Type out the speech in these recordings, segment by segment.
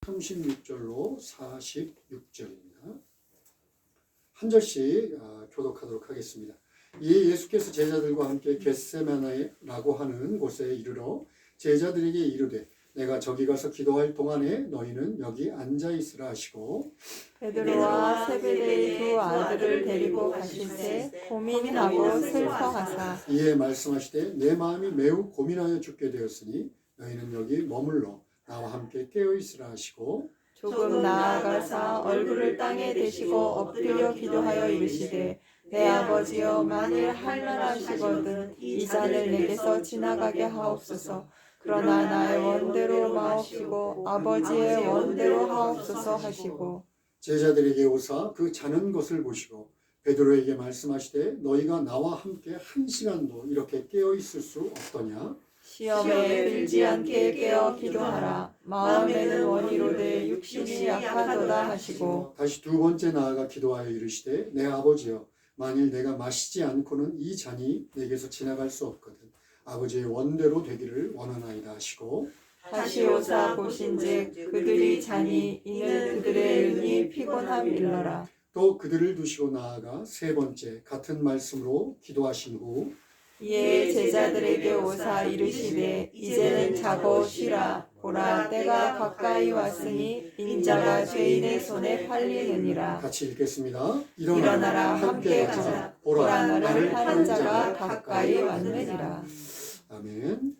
36절로 46절입니다. 한 절씩 교독하도록 하겠습니다. 이에 예수께서 제자들과 함께 겟세마네라고 하는 곳에 이르러 제자들에게 이르되 내가 저기 가서 기도할 동안에 너희는 여기 앉아 있으라 하시고 베드로와 세베대의 두 아들을 데리고 가실새 고민하고 슬퍼하사 이에 말씀하시되 내 마음이 매우 고민하여 죽게 되었으니 너희는 여기 머물러 나와 함께 깨어 있으라 하시고 조금 나아가사 얼굴을 땅에 대시고 엎드려 기도하여 이르시되 내 아버지여 만일 할만하시거든 이 잔을 내게서 지나가게 하옵소서. 그러나 나의 원대로 마옵시고 아버지의 원대로 하옵소서 하시고 제자들에게 오사 그 자는 것을 보시고 베드로에게 말씀하시되 너희가 나와 함께 한 시간도 이렇게 깨어 있을 수 없더냐. 시험에 들지 않게 깨어 기도하라. 마음에는 원이로되 육신이 약하도다 하시고 다시 두 번째 나아가 기도하여 이르시되 내 아버지여 만일 내가 마시지 않고는 이 잔이 내게서 지나갈 수 없거든 아버지의 원대로 되기를 원하나이다 하시고 다시 오사 보신즉 그들이 자니 이는 그들의 눈이 피곤함일러라. 또 그들을 두시고 나아가 세 번째 같은 말씀으로 기도하신 후 이에 제자들에게 오사 이르시되 이제는 자고 쉬라. 보라 때가 가까이 왔으니 인자가 죄인의 손에 팔리느니라. 같이 읽겠습니다. 일어나라 함께 가자. 보라 나를 파는 자가 가까이 왔느니라. 아멘.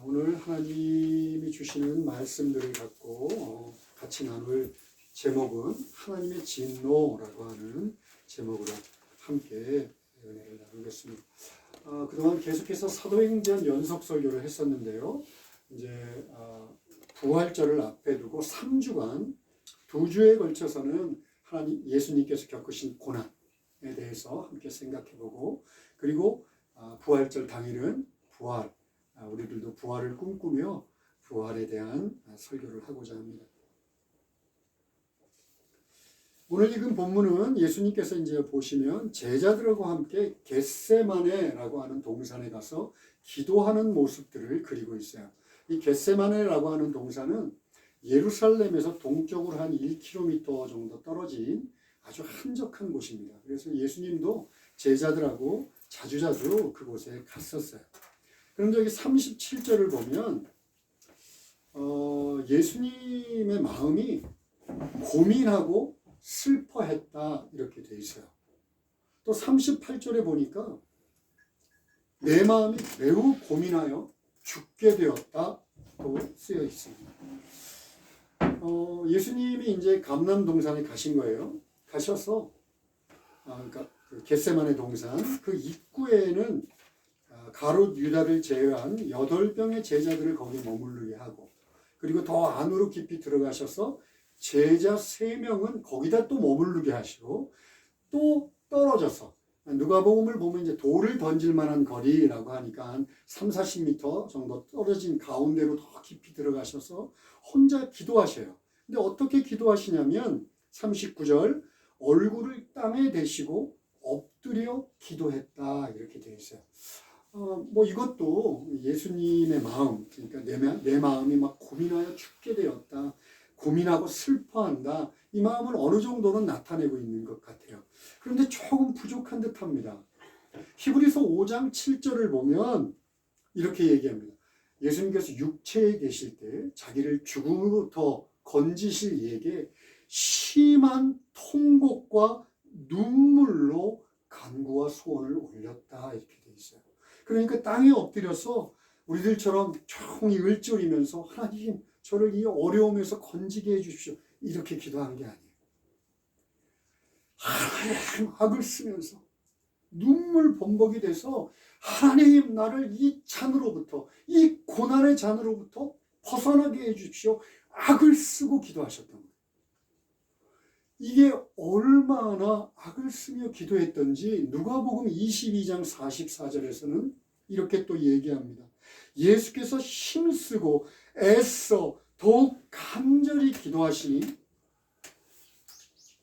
오늘 하나님이 주시는 말씀들을 갖고 같이 나눌 제목은 하나님의 진노라고 하는 제목으로 함께 은혜를 나누겠습니다. 그동안 계속해서 사도행전 연속 설교를 했었는데요. 이제 부활절을 앞에 두고 3주간 2주에 걸쳐서는 하나님 예수님께서 겪으신 고난에 대해서 함께 생각해보고 그리고 부활절 당일은 부활, 우리들도 부활을 꿈꾸며 부활에 대한 설교를 하고자 합니다. 오늘 읽은 본문은 예수님께서 이제 보시면 제자들하고 함께 겟세마네라고 하는 동산에 가서 기도하는 모습들을 그리고 있어요. 이 겟세마네라고 하는 동산은 예루살렘에서 동쪽으로 한 1km 정도 떨어진 아주 한적한 곳입니다. 그래서 예수님도 제자들하고 자주자주 그곳에 갔었어요. 그런데 여기 37절을 보면 예수님의 마음이 고민하고 슬퍼했다 이렇게 돼 있어요. 또 38절에 보니까 내 마음이 매우 고민하여 죽게 되었다 또 쓰여 있습니다. 예수님이 이제 감람동산에 가신 거예요. 가셔서 그러니까 그 겟세마네 동산 그 입구에는 가롯 유다를 제외한 8명의 제자들을 거기 머무르게 하고 그리고 더 안으로 깊이 들어가셔서 제자 3명은 거기다 또 머무르게 하시고 또 떨어져서 누가복음을 보면 이제 돌을 던질 만한 거리라고 하니까 한 30-40m 정도 떨어진 가운데로 더 깊이 들어가셔서 혼자 기도하셔요. 근데 어떻게 기도하시냐면 39절 얼굴을 땅에 대시고 엎드려 기도했다 이렇게 되어 있어요. 이것도 예수님의 마음, 그러니까 내 마음이 막 고민하여 죽게 되었다. 고민하고 슬퍼한다. 이 마음을 어느 정도는 나타내고 있는 것 같아요. 그런데 조금 부족한 듯합니다. 히브리서 5장 7절을 보면 이렇게 얘기합니다. 예수님께서 육체에 계실 때 자기를 죽음으로부터 건지실 이에게 심한 통곡과 눈물로 간구와 소원을 올렸다 이렇게 돼 있어요. 그러니까 땅에 엎드려서 우리들처럼 종이 을조리면서 하나님 저를 이 어려움에서 건지게 해주십시오 이렇게 기도한 게 아니에요. 하나님 악을 쓰면서 눈물 범벅이 돼서 하나님 나를 이 잔으로부터 이 고난의 잔으로부터 벗어나게 해주십시오 악을 쓰고 기도하셨던 거예요. 이게 얼마나 악을 쓰며 기도했던지 누가복음 22장 44절에서는 이렇게 또 얘기합니다. 예수께서 힘쓰고 애써 더욱 간절히 기도하시니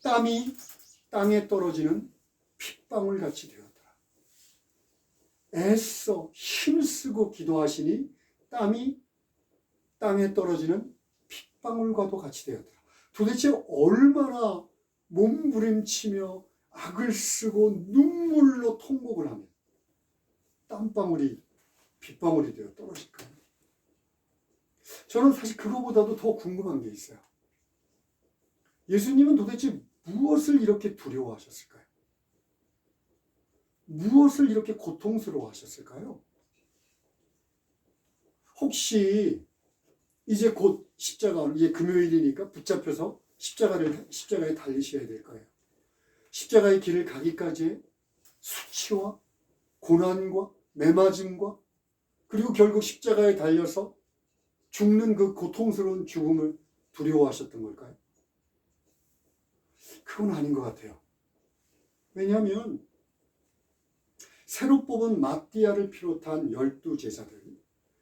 땀이 땅에 떨어지는 핏방울 같이 되었더라. 애써 힘쓰고 기도하시니 땀이 땅에 떨어지는 핏방울과도 같이 되었더라. 도대체 얼마나 몸부림치며 악을 쓰고 눈물로 통곡을 하면 땀방울이 빗방울이 되어 떨어질까요? 저는 사실 그거보다도 더 궁금한 게 있어요. 예수님은 도대체 무엇을 이렇게 두려워하셨을까요? 무엇을 이렇게 고통스러워하셨을까요? 혹시 이제 곧 십자가, 이제 금요일이니까 붙잡혀서 십자가에 달리셔야 될 거예요. 십자가의 길을 가기까지의 수치와 고난과 매맞음과 그리고 결국 십자가에 달려서 죽는 그 고통스러운 죽음을 두려워하셨던 걸까요? 그건 아닌 것 같아요. 왜냐하면 새로 뽑은 마띠아를 비롯한 12제자들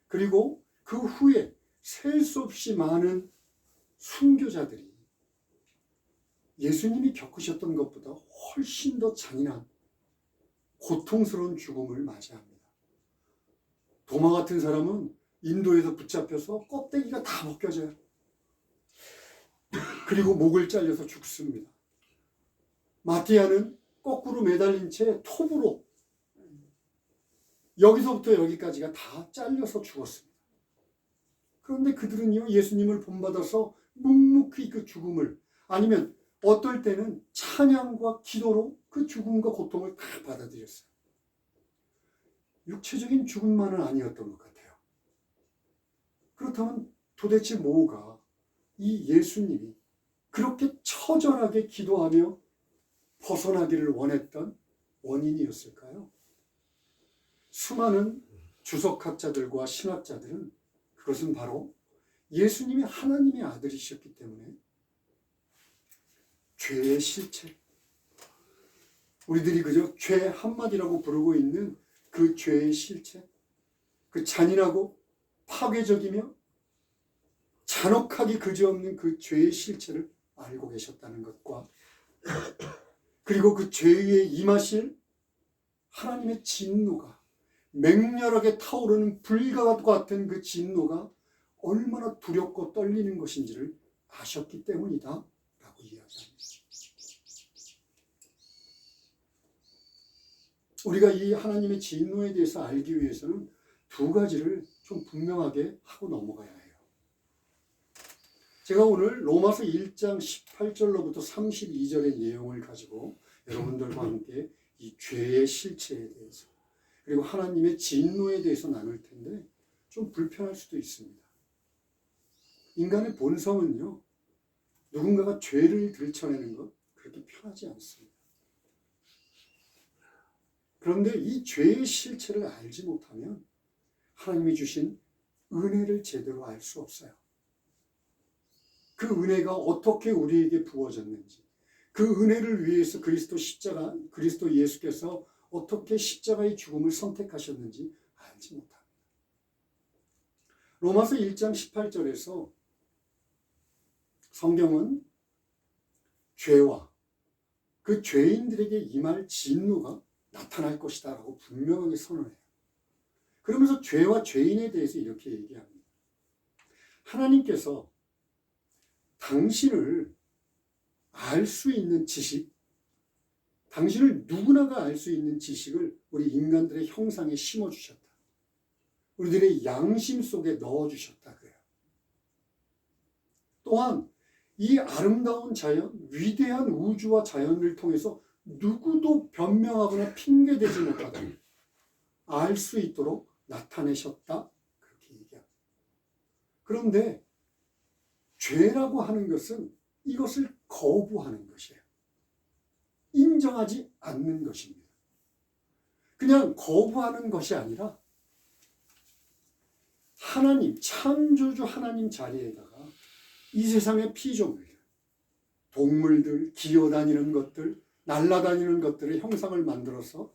그리고 그 후에 셀 수 없이 많은 순교자들이 예수님이 겪으셨던 것보다 훨씬 더 잔인한 고통스러운 죽음을 맞이합니다. 도마 같은 사람은 인도에서 붙잡혀서 껍데기가 다 벗겨져요. 그리고 목을 잘려서 죽습니다. 마띠아는 거꾸로 매달린 채 톱으로 여기서부터 여기까지가 다 잘려서 죽었습니다. 그런데 그들은요, 예수님을 본받아서 묵묵히 그 죽음을, 아니면 어떨 때는 찬양과 기도로 그 죽음과 고통을 다 받아들였어요. 육체적인 죽음만은 아니었던 것 같아요. 그렇다면 도대체 뭐가 이 예수님이 그렇게 처절하게 기도하며 벗어나기를 원했던 원인이었을까요? 수많은 주석학자들과 신학자들은 그것은 바로 예수님이 하나님의 아들이셨기 때문에 죄의 실체, 우리들이 그저 죄 한마디라고 부르고 있는 그 죄의 실체, 그 잔인하고 파괴적이며 잔혹하기 그지없는 그 죄의 실체를 알고 계셨다는 것과 그리고 그 죄에 임하실 하나님의 진노가 맹렬하게 타오르는 불과 같은 그 진노가 얼마나 두렵고 떨리는 것인지를 아셨기 때문이다 라고 이야기합니다. 우리가 이 하나님의 진노에 대해서 알기 위해서는 두 가지를 좀 분명하게 하고 넘어가야 해요. 제가 오늘 로마서 1장 18절로부터 32절의 내용을 가지고 여러분들과 함께 이 죄의 실체에 대해서 그리고 하나님의 진노에 대해서 나눌 텐데 좀 불편할 수도 있습니다. 인간의 본성은요, 누군가가 죄를 들춰내는 것 그렇게 편하지 않습니다. 그런데 이 죄의 실체를 알지 못하면 하나님이 주신 은혜를 제대로 알 수 없어요. 그 은혜가 어떻게 우리에게 부어졌는지, 그 은혜를 위해서 그리스도 예수께서 어떻게 십자가의 죽음을 선택하셨는지 알지 못합니다. 로마서 1장 18절에서 성경은 죄와 그 죄인들에게 임할 진노가 나타날 것이다 라고 분명하게 선언해요. 그러면서 죄와 죄인에 대해서 이렇게 얘기합니다. 하나님께서 당신을 알 수 있는 지식, 당신을 누구나가 알 수 있는 지식을 우리 인간들의 형상에 심어주셨다. 우리들의 양심 속에 넣어주셨다 그래요. 또한 이 아름다운 자연, 위대한 우주와 자연을 통해서 누구도 변명하거나 핑계대지 못하도록 알 수 있도록 나타내셨다. 그렇게 얘기합니다. 그런데 죄라고 하는 것은 이것을 거부하는 것이에요. 인정하지 않는 것입니다. 그냥 거부하는 것이 아니라 하나님, 창조주 하나님 자리에다가 이 세상의 피조물들, 동물들, 기어다니는 것들, 날아다니는 것들의 형상을 만들어서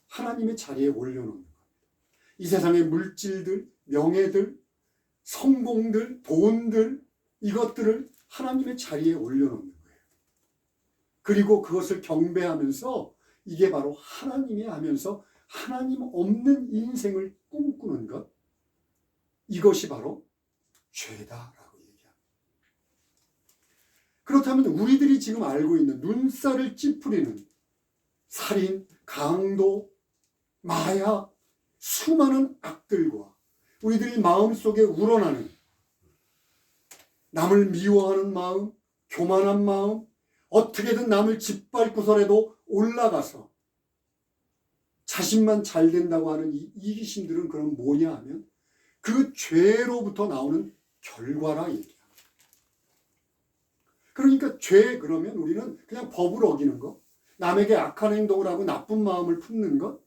하나님의 자리에 올려놓는 겁니다. 이 세상의 물질들, 명예들, 성공들, 돈들, 이것들을 하나님의 자리에 올려놓는 거예요. 그리고 그것을 경배하면서 이게 바로 하나님이 하면서 하나님 없는 인생을 꿈꾸는 것, 이것이 바로 죄다라고 얘기합니다. 그렇다면 우리들이 지금 알고 있는 눈살을 찌푸리는 살인, 강도, 마약, 수많은 악들과 우리들이 마음속에 우러나는 남을 미워하는 마음, 교만한 마음, 어떻게든 남을 짓밟고서라도 올라가서 자신만 잘 된다고 하는 이 이기심들은 그럼 뭐냐 하면 그 죄로부터 나오는 결과라 얘기합니다. 그러니까 죄 그러면 우리는 그냥 법을 어기는 것, 남에게 악한 행동을 하고 나쁜 마음을 품는 것,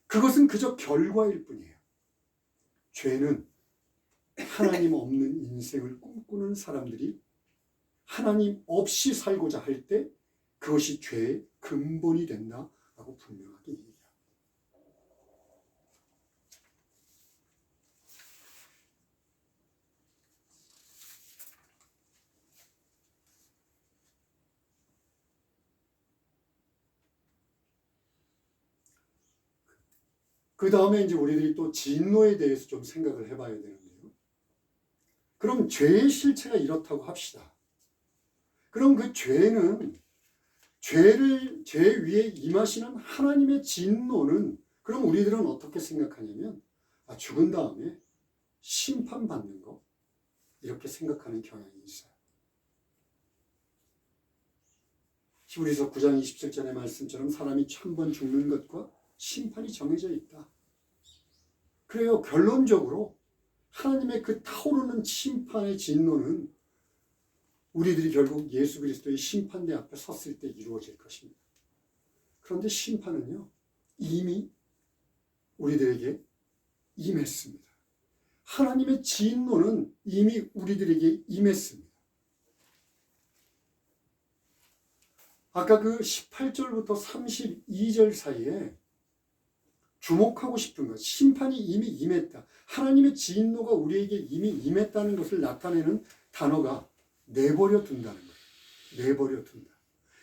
그것은 그저 결과일 뿐이에요. 죄는 하나님 없는 인생을 꿈꾸는 사람들이 하나님 없이 살고자 할 때 그것이 죄의 근본이 된다라고 분명하게 얘기합니다. 그 다음에 이제 우리들이 또 진노에 대해서 좀 생각을 해봐야 되는데요. 그럼 죄의 실체가 이렇다고 합시다. 그럼 그 죄는 죄 위에 임하시는 하나님의 진노는 그럼 우리들은 어떻게 생각하냐면 죽은 다음에 심판받는 거 이렇게 생각하는 경향이 있어요. 히브리서 9장 27절의 말씀처럼 사람이 1000번 죽는 것과 심판이 정해져 있다. 그래요. 결론적으로 하나님의 그 타오르는 심판의 진노는 우리들이 결국 예수 그리스도의 심판대 앞에 섰을 때 이루어질 것입니다. 그런데 심판은요, 이미 우리들에게 임했습니다. 하나님의 진노는 이미 우리들에게 임했습니다. 아까 그 18절부터 32절 사이에 주목하고 싶은 것, 심판이 이미 임했다. 하나님의 진노가 우리에게 이미 임했다는 것을 나타내는 단어가 내버려 둔다는 거예요. 내버려 둔다.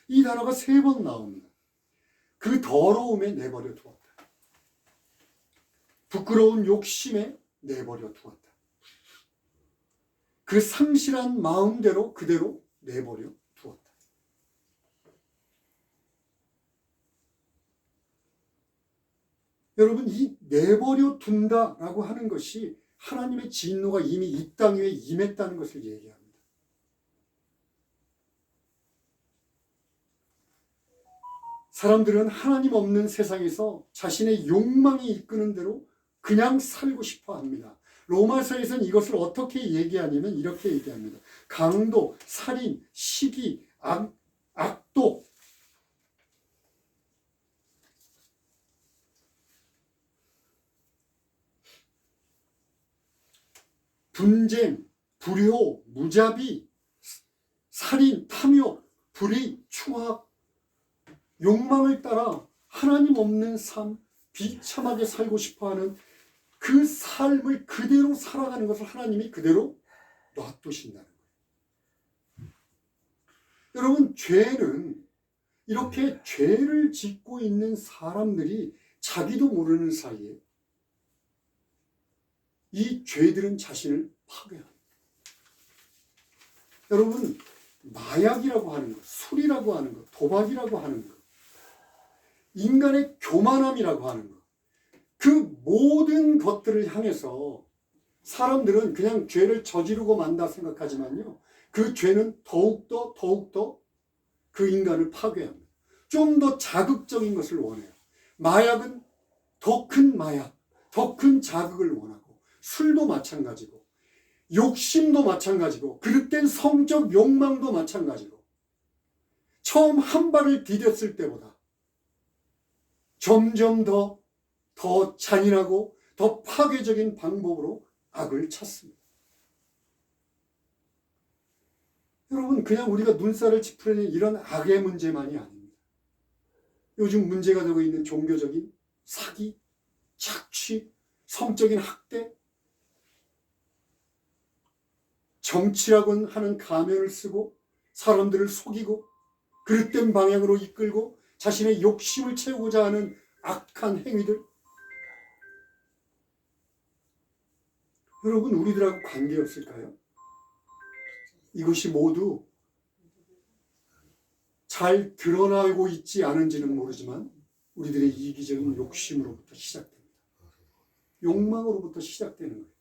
이 단어가 3번 나옵니다. 그 더러움에 내버려 두었다. 부끄러운 욕심에 내버려 두었다. 그 상실한 마음대로 그대로 내버려 두었다. 여러분, 이 내버려 둔다라고 하는 것이 하나님의 진노가 이미 이 땅 위에 임했다는 것을 얘기합니다. 사람들은 하나님 없는 세상에서 자신의 욕망이 이끄는 대로 그냥 살고 싶어 합니다. 로마서에서는 이것을 어떻게 얘기하냐면 이렇게 얘기합니다. 강도, 살인, 시기, 악독, 분쟁, 불효, 무자비, 살인, 탐욕, 불의, 추악, 욕망을 따라 하나님 없는 삶, 비참하게 살고 싶어하는 그 삶을 그대로 살아가는 것을 하나님이 그대로 놔두신다는 거예요. 여러분, 죄는 이렇게 죄를 짓고 있는 사람들이 자기도 모르는 사이에 이 죄들은 자신을 파괴합니다. 여러분, 마약이라고 하는 것, 술이라고 하는 것, 도박이라고 하는 것, 인간의 교만함이라고 하는 것, 그 모든 것들을 향해서 사람들은 그냥 죄를 저지르고 만다 생각하지만요, 그 죄는 더욱더 그 인간을 파괴합니다. 좀 더 자극적인 것을 원해요. 마약은 더 큰 마약, 더 큰 자극을 원하고, 술도 마찬가지고, 욕심도 마찬가지고, 그릇된 성적 욕망도 마찬가지고, 처음 한 발을 디뎠을 때보다 점점 더 잔인하고 더 파괴적인 방법으로 악을 찾습니다. 여러분, 그냥 우리가 눈살을 찌푸리는 이런 악의 문제만이 아닙니다. 요즘 문제가 되고 있는 종교적인 사기, 착취, 성적인 학대, 정치라고 하는 가면을 쓰고 사람들을 속이고 그릇된 방향으로 이끌고 자신의 욕심을 채우고자 하는 악한 행위들. 여러분, 우리들하고 관계없을까요? 이것이 모두 잘 드러나고 있지 않은지는 모르지만 우리들의 이기적인 욕심으로부터 시작됩니다. 욕망으로부터 시작되는 거예요.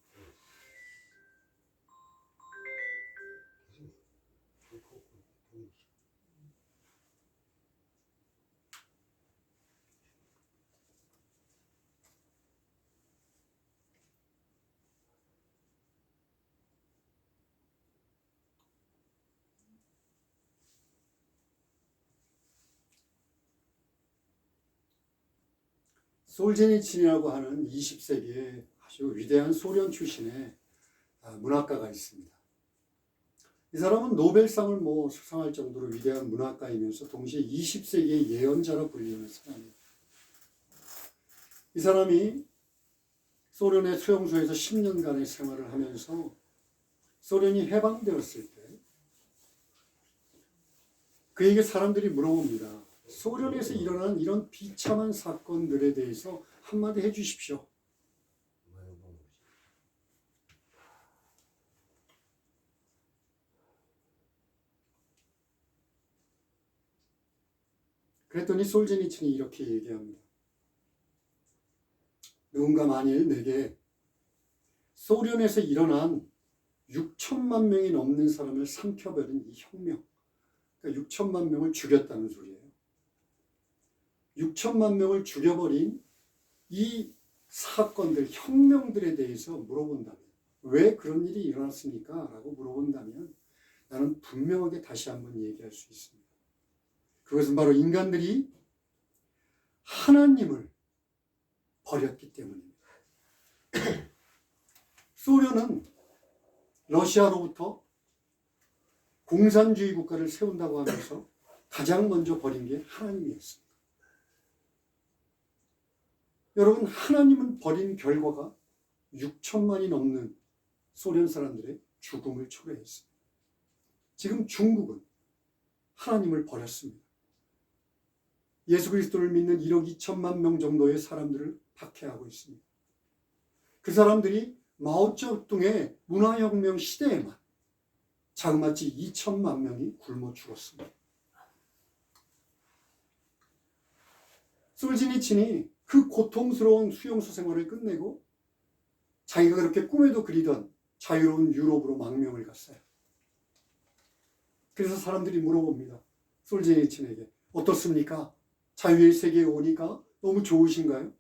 솔제니친이라고 하는 20세기의 아주 위대한 소련 출신의 문학가가 있습니다. 이 사람은 노벨상을 수상할 정도로 위대한 문학가이면서 동시에 20세기의 예언자로 불리는 사람이에요. 이 사람이 소련의 수용소에서 10년간의 생활을 하면서 소련이 해방되었을 때 그에게 사람들이 물어봅니다. 소련에서 일어난 이런 비참한 사건들에 대해서 한마디 해주십시오. 그랬더니 솔제니친이 이렇게 얘기합니다. 누군가 만일 내게 소련에서 일어난 6천만 명이 넘는 사람을 삼켜버린 이 혁명, 그러니까 6천만 명을 죽였다는 소리예요. 6천만 명을 죽여버린 이 사건들, 혁명들에 대해서 물어본다면, 왜 그런 일이 일어났습니까? 라고 물어본다면 나는 분명하게 다시 한번 얘기할 수 있습니다. 그것은 바로 인간들이 하나님을 버렸기 때문입니다. 소련은 러시아로부터 공산주의 국가를 세운다고 하면서 가장 먼저 버린 게 하나님이었습니다. 여러분, 하나님은 버린 결과가 6천만이 넘는 소련 사람들의 죽음을 초래했습니다. 지금 중국은 하나님을 버렸습니다. 예수 그리스도를 믿는 1억 2천만 명 정도의 사람들을 박해하고 있습니다. 그 사람들이 마오쩌둥의 문화혁명 시대에만 자그마치 2천만 명이 굶어 죽었습니다. 솔지니친이 그 고통스러운 수용소 생활을 끝내고 자기가 그렇게 꿈에도 그리던 자유로운 유럽으로 망명을 갔어요. 그래서 사람들이 물어봅니다. 솔제니친에게 어떻습니까? 자유의 세계에 오니까 너무 좋으신가요?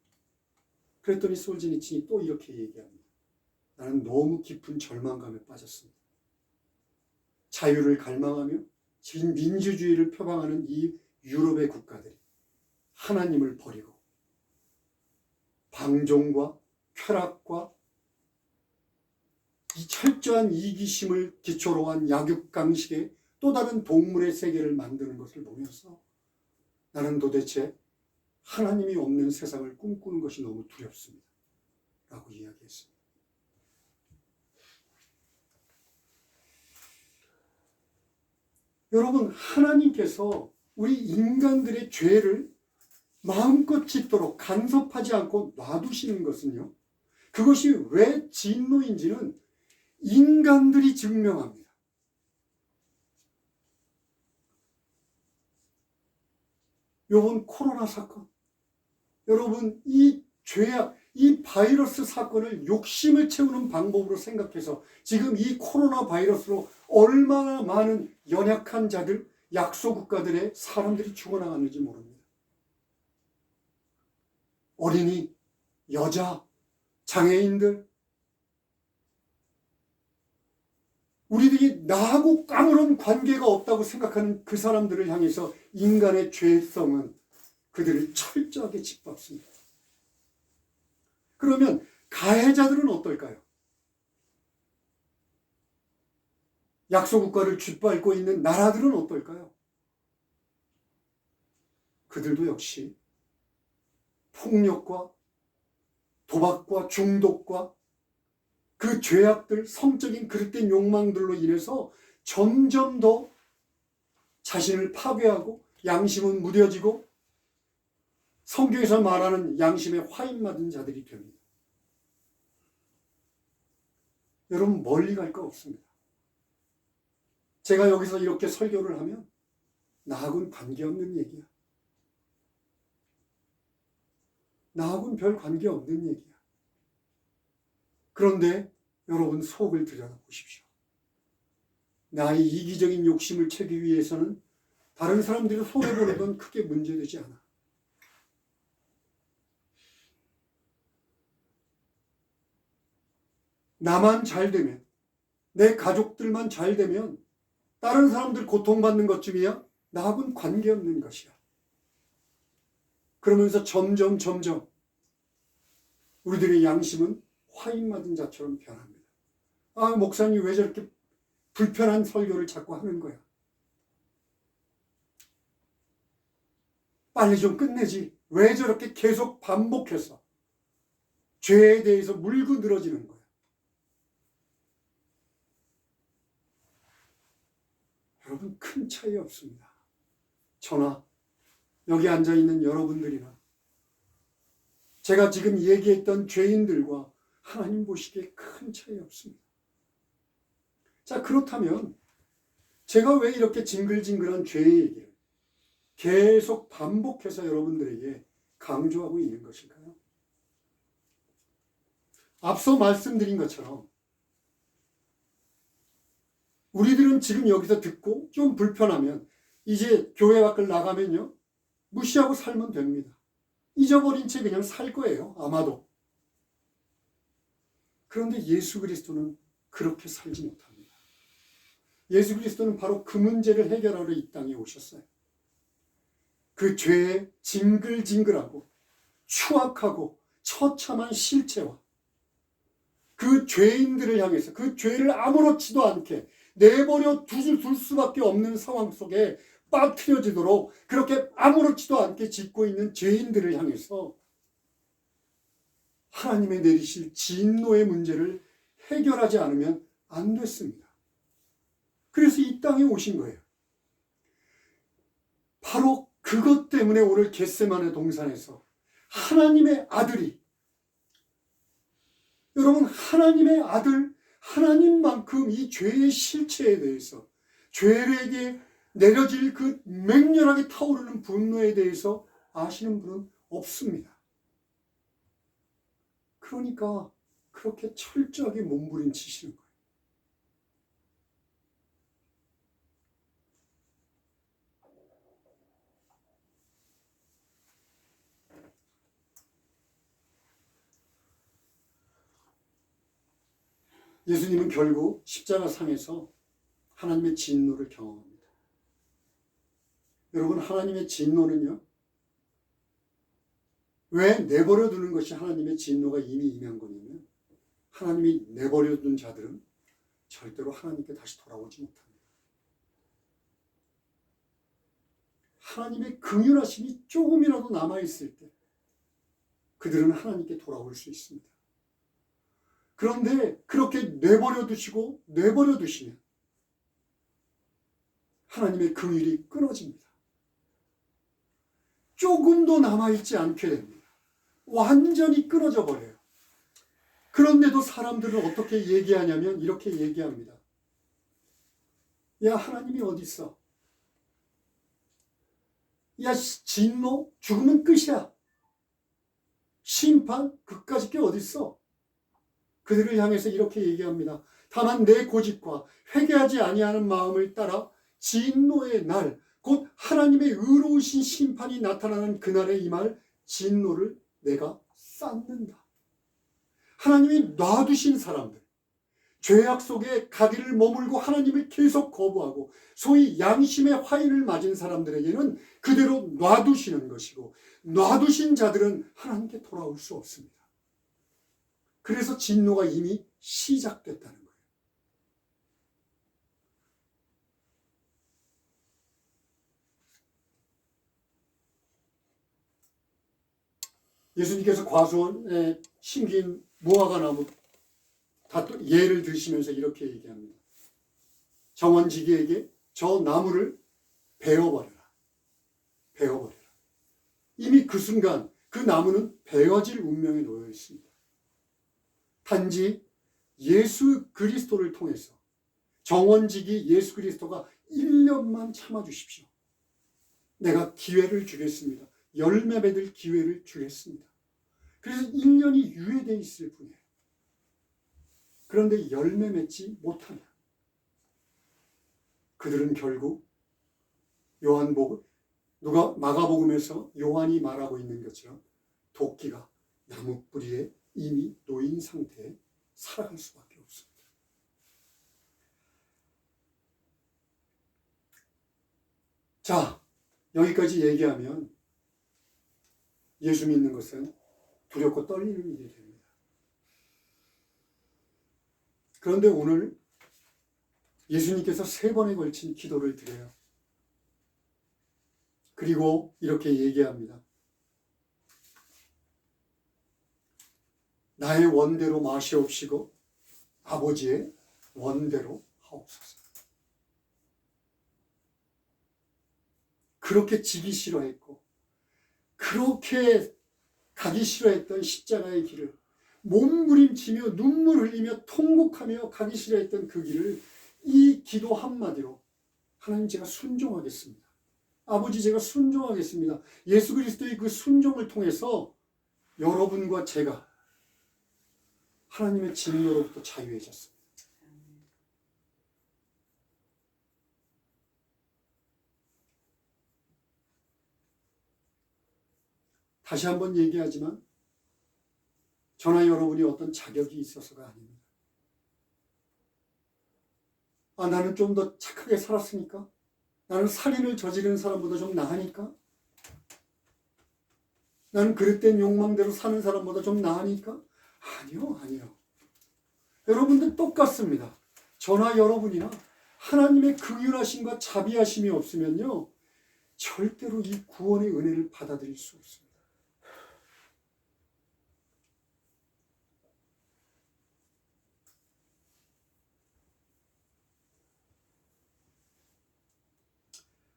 그랬더니 솔제니친이 또 이렇게 얘기합니다. 나는 너무 깊은 절망감에 빠졌습니다. 자유를 갈망하며 민주주의를 표방하는 이 유럽의 국가들이 하나님을 버리고 방종과 쾌락과 이 철저한 이기심을 기초로 한 약육강식의 또 다른 동물의 세계를 만드는 것을 보면서 나는 도대체 하나님이 없는 세상을 꿈꾸는 것이 너무 두렵습니다. 라고 이야기했습니다. 여러분, 하나님께서 우리 인간들의 죄를 마음껏 짓도록 간섭하지 않고 놔두시는 것은요, 그것이 왜 진노인지는 인간들이 증명합니다. 이번 코로나 사건, 여러분 이 죄악, 이 바이러스 사건을 욕심을 채우는 방법으로 생각해서 지금 이 코로나 바이러스로 얼마나 많은 연약한 자들, 약소국가들의 사람들이 죽어나갔는지 모릅니다. 어린이, 여자, 장애인들, 우리들이 나하고 아무런 관계가 없다고 생각하는 그 사람들을 향해서 인간의 죄성은 그들을 철저하게 짓밟습니다. 그러면 가해자들은 어떨까요? 약소국가를 짓밟고 있는 나라들은 어떨까요? 그들도 역시 폭력과 도박과 중독과 그 죄악들, 성적인 그릇된 욕망들로 인해서 점점 더 자신을 파괴하고 양심은 무뎌지고 성경에서 말하는 양심에 화인맞은 자들이 됩니다. 여러분, 멀리 갈 거 없습니다. 제가 여기서 이렇게 설교를 하면 나하고는 관계없는 얘기야. 나하고는 별 관계없는 얘기야. 그런데 여러분 속을 들여다보십시오. 나의 이기적인 욕심을 채기 위해서는 다른 사람들이 손해보는 건 크게 문제되지 않아. 나만 잘 되면, 내 가족들만 잘 되면 다른 사람들 고통받는 것쯤이야 나하고는 관계없는 것이야. 그러면서 점점 우리들의 양심은 화인 맞은 자처럼 변합니다. 아, 목사님 왜 저렇게 불편한 설교를 자꾸 하는 거야? 빨리 좀 끝내지. 왜 저렇게 계속 반복해서 죄에 대해서 물고 늘어지는 거야? 여러분, 큰 차이 없습니다. 저나 여기 앉아있는 여러분들이나 제가 지금 얘기했던 죄인들과 하나님 보시기에 큰 차이 없습니다. 자, 그렇다면 제가 왜 이렇게 징글징글한 죄의 얘기를 계속 반복해서 여러분들에게 강조하고 있는 것일까요? 앞서 말씀드린 것처럼 우리들은 지금 여기서 듣고 좀 불편하면 이제 교회 밖을 나가면요, 무시하고 살면 됩니다. 잊어버린 채 그냥 살 거예요, 아마도. 그런데 예수 그리스도는 그렇게 살지 못합니다. 예수 그리스도는 바로 그 문제를 해결하러 이 땅에 오셨어요. 그 죄의 징글징글하고 추악하고 처참한 실체와 그 죄인들을 향해서 그 죄를 아무렇지도 않게 내버려 둘 수밖에 없는 상황 속에 빠뜨려지도록 그렇게 아무렇지도 않게 짓고 있는 죄인들을 향해서 하나님의 내리실 진노의 문제를 해결하지 않으면 안 됐습니다. 그래서 이 땅에 오신 거예요. 바로 그것 때문에 오늘 겟세마네 동산에서 하나님의 아들이, 여러분, 하나님의 아들, 하나님만큼 이 죄의 실체에 대해서, 죄에게 내려질 그 맹렬하게 타오르는 분노에 대해서 아시는 분은 없습니다. 그러니까 그렇게 철저하게 몸부림치시는 거예요. 예수님은 결국 십자가 상에서 하나님의 진노를 경험합니다. 여러분, 하나님의 진노는요, 왜 내버려 두는 것이 하나님의 진노가 이미 임한 거냐면, 하나님이 내버려 둔 자들은 절대로 하나님께 다시 돌아오지 못합니다. 하나님의 긍휼하심이 조금이라도 남아있을 때 그들은 하나님께 돌아올 수 있습니다. 그런데 그렇게 내버려 두시면 하나님의 긍휼이 끊어집니다. 조금도 남아있지 않게 됩니다. 완전히 끊어져 버려요. 그런데도 사람들은 어떻게 얘기하냐면 이렇게 얘기합니다. 야, 하나님이 어디 있어? 야, 진노? 죽으면 끝이야. 심판? 그까짓 게 어디 있어? 그들을 향해서 이렇게 얘기합니다. 다만 내 고집과 회개하지 아니하는 마음을 따라 진노의 날, 곧 하나님의 의로우신 심판이 나타나는 그날에 임할 진노를 내가 쌓는다. 하나님이 놔두신 사람들, 죄악 속에 가기를 머물고 하나님을 계속 거부하고 소위 양심의 화인을 맞은 사람들에게는 그대로 놔두시는 것이고, 놔두신 자들은 하나님께 돌아올 수 없습니다. 그래서 진노가 이미 시작됐다는 거예요. 예수님께서 과수원에 심긴 무화과 나무 예를 드시면서 이렇게 얘기합니다. 정원지기에게 저 나무를 베어버려라. 베어버려라. 이미 그 순간 그 나무는 베어질 운명에 놓여 있습니다. 단지 예수 그리스도를 통해서 정원지기 예수 그리스도가 1년만 참아주십시오. 내가 기회를 주겠습니다. 열매 맺을 기회를 주겠습니다. 그래서 1년이 유예되어 있을 뿐이에요. 그런데 열매 맺지 못하면 그들은 결국 마가복음에서 요한이 말하고 있는 것처럼 도끼가 나무 뿌리에 이미 놓인 상태에 살아갈 수밖에 없습니다. 자, 여기까지 얘기하면 예수 믿는 것은 두렵고 떨리는 일이 됩니다. 그런데 오늘 예수님께서 3번에 걸친 기도를 드려요. 그리고 이렇게 얘기합니다. 나의 원대로 마시옵시고 아버지의 원대로 하옵소서. 그렇게 지기 싫어했고 그렇게 가기 싫어했던 십자가의 길을 몸부림치며 눈물 흘리며 통곡하며 가기 싫어했던 그 길을 이 기도 한마디로 하나님 제가 순종하겠습니다. 아버지 제가 순종하겠습니다. 예수 그리스도의 그 순종을 통해서 여러분과 제가 하나님의 진노로부터 자유해졌습니다. 다시 한번 얘기하지만 저나 여러분이 어떤 자격이 있어서가 아닙니다. 나는 좀 더 착하게 살았으니까? 나는 살인을 저지르는 사람보다 좀 나으니까? 나는 그릇된 욕망대로 사는 사람보다 좀 나으니까? 아니요. 여러분들 똑같습니다. 저나 여러분이나 하나님의 긍휼하심과 자비하심이 없으면요, 절대로 이 구원의 은혜를 받아들일 수 없습니다.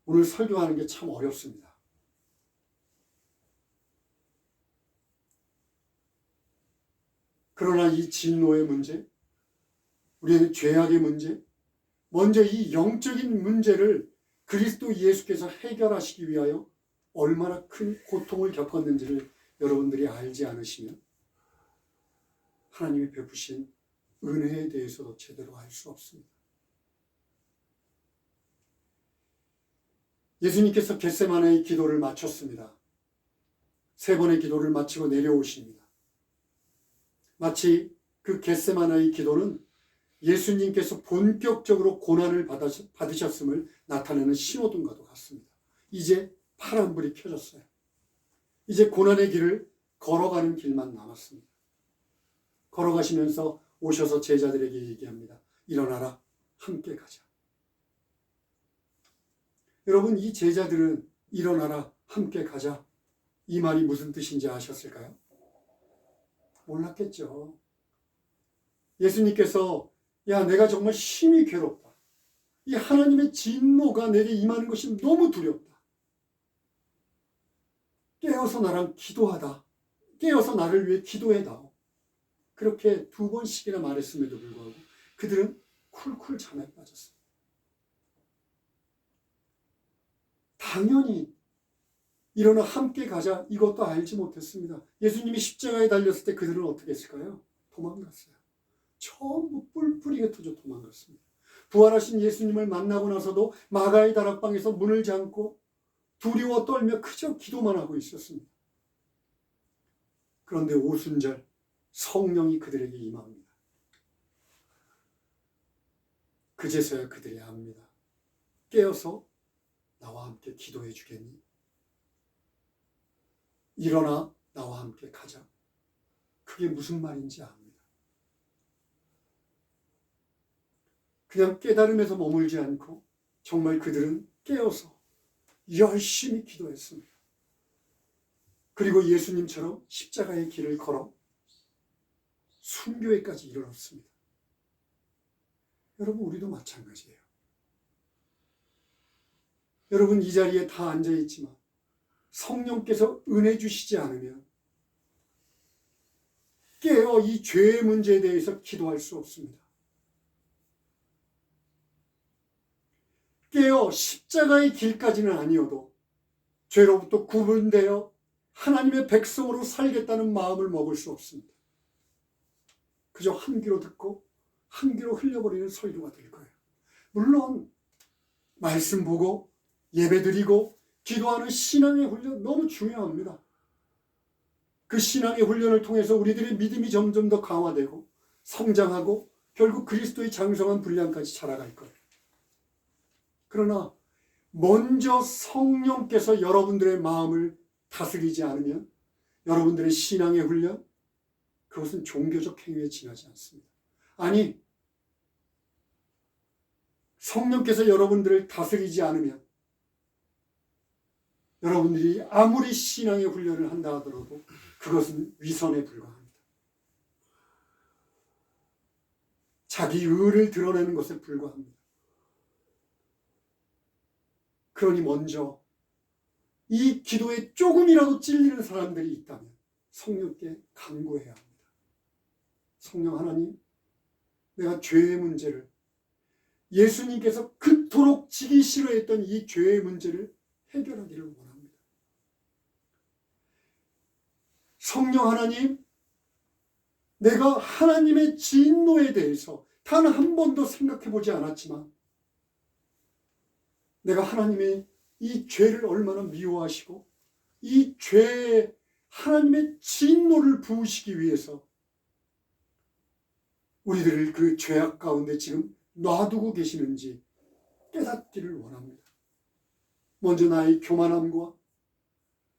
오늘 설교하는 게 참 어렵습니다. 그러나 이 진노의 문제, 우리의 죄악의 문제, 먼저 이 영적인 문제를 그리스도 예수께서 해결하시기 위하여 얼마나 큰 고통을 겪었는지를 여러분들이 알지 않으시면 하나님이 베푸신 은혜에 대해서도 제대로 알 수 없습니다. 예수님께서 겟세마네의 기도를 마쳤습니다. 3번의 기도를 마치고 내려오십니다. 마치 그 겟세마네의 기도는 예수님께서 본격적으로 고난을 받으셨음을 나타내는 신호등과도 같습니다. 이제 파란불이 켜졌어요. 이제 고난의 길을 걸어가는 길만 남았습니다. 걸어가시면서 오셔서 제자들에게 얘기합니다. 일어나라, 함께 가자. 여러분, 이 제자들은 일어나라, 함께 가자, 이 말이 무슨 뜻인지 아셨을까요? 몰랐겠죠. 예수님께서 야, 내가 정말 심히 괴롭다. 이 하나님의 진노가 내게 임하는 것이 너무 두렵다. 깨어서 나랑 기도하다. 깨어서 나를 위해 기도해다오. 그렇게 2번씩이나 말했음에도 불구하고 그들은 쿨쿨 잠에 빠졌습니다. 당연히 일어나 함께 가자, 이것도 알지 못했습니다. 예수님이 십자가에 달렸을 때 그들은 어떻게 했을까요? 도망갔어요. 전부 뿔뿔이 흩어져 도망갔습니다. 부활하신 예수님을 만나고 나서도 마가의 다락방에서 문을 잠고 두려워 떨며 그저 기도만 하고 있었습니다. 그런데 오순절 성령이 그들에게 임합니다. 그제서야 그들이 압니다. 깨어서 나와 함께 기도해 주겠니? 일어나 나와 함께 가자. 그게 무슨 말인지 압니다. 그냥 깨달음에서 머물지 않고 정말 그들은 깨어서 열심히 기도했습니다. 그리고 예수님처럼 십자가의 길을 걸어 순교회까지 이르렀습니다. 여러분, 우리도 마찬가지예요. 여러분, 이 자리에 다 앉아있지만 성령께서 은혜 주시지 않으면 깨어 이 죄의 문제에 대해서 기도할 수 없습니다. 깨어 십자가의 길까지는 아니어도 죄로부터 구분되어 하나님의 백성으로 살겠다는 마음을 먹을 수 없습니다. 그저 한 귀로 듣고 한 귀로 흘려버리는 설교가 될 거예요. 물론 말씀 보고 예배드리고 기도하는 신앙의 훈련 너무 중요합니다. 그 신앙의 훈련을 통해서 우리들의 믿음이 점점 더 강화되고 성장하고 결국 그리스도의 장성한 분량까지 자라갈 거예요. 그러나 먼저 성령께서 여러분들의 마음을 다스리지 않으면 여러분들의 신앙의 훈련, 그것은 종교적 행위에 지나지 않습니다. 아니, 성령께서 여러분들을 다스리지 않으면 여러분들이 아무리 신앙의 훈련을 한다 하더라도 그것은 위선에 불과합니다. 자기 의를 드러내는 것에 불과합니다. 그러니 먼저 이 기도에 조금이라도 찔리는 사람들이 있다면 성령께 간구해야 합니다. 성령 하나님, 내가 죄의 문제를, 예수님께서 그토록 지기 싫어했던 이 죄의 문제를 해결하기를 원합니다. 성령 하나님, 내가 하나님의 진노에 대해서 단 한 번도 생각해 보지 않았지만 내가 하나님의 이 죄를 얼마나 미워하시고 이 죄에 하나님의 진노를 부으시기 위해서 우리들을 그 죄악 가운데 지금 놔두고 계시는지 깨닫기를 원합니다. 먼저 나의 교만함과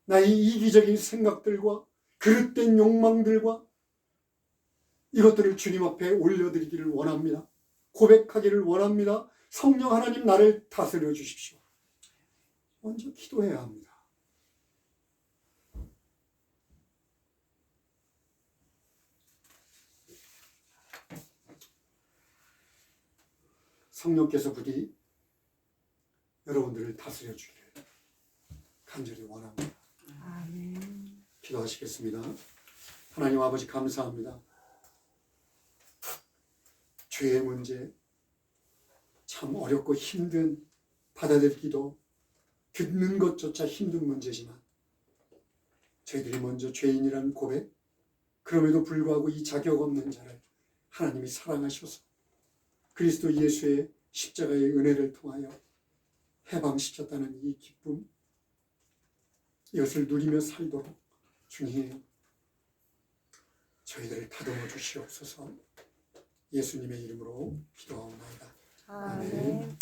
나의 이기적인 생각들과 그릇된 욕망들과 이것들을 주님 앞에 올려드리기를 원합니다. 고백하기를 원합니다. 성령 하나님, 나를 다스려 주십시오. 먼저 기도해야 합니다. 성령께서 부디 여러분들을 다스려 주기를 간절히 원합니다. 아멘. 기도하시겠습니다. 하나님 아버지, 감사합니다. 죄의 문제, 참 어렵고 힘든, 받아들이기도 듣는 것조차 힘든 문제지만 저희들이 먼저 죄인이라는 고백, 그럼에도 불구하고 이 자격 없는 자를 하나님이 사랑하셔서 그리스도 예수의 십자가의 은혜를 통하여 해방시켰다는 이 기쁨, 이것을 누리며 살도록 주님 저희들을 다듬어 주시옵소서. 예수님의 이름으로 기도하옵나이다. 아멘.